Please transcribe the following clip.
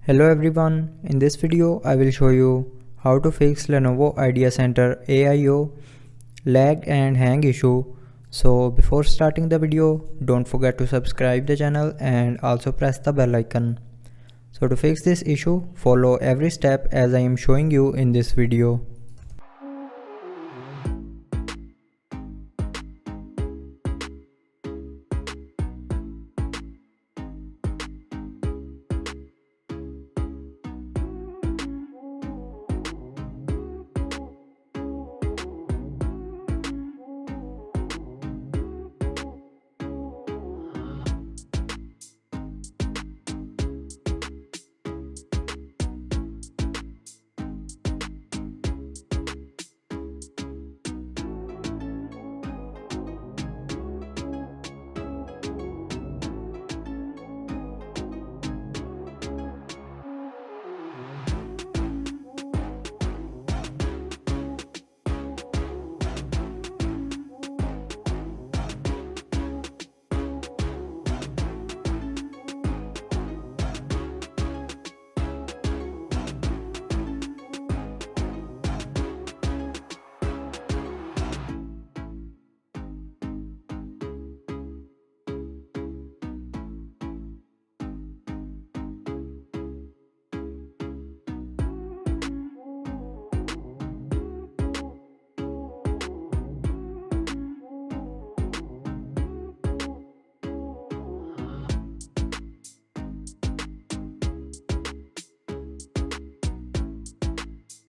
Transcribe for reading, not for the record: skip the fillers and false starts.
Hello everyone, in this video I will show you how to fix Lenovo ideaCenter Aio lag and hang issue. So before starting the video, don't forget to subscribe the channel and also press the bell icon. So to fix this issue, follow every step as I am showing you in this video.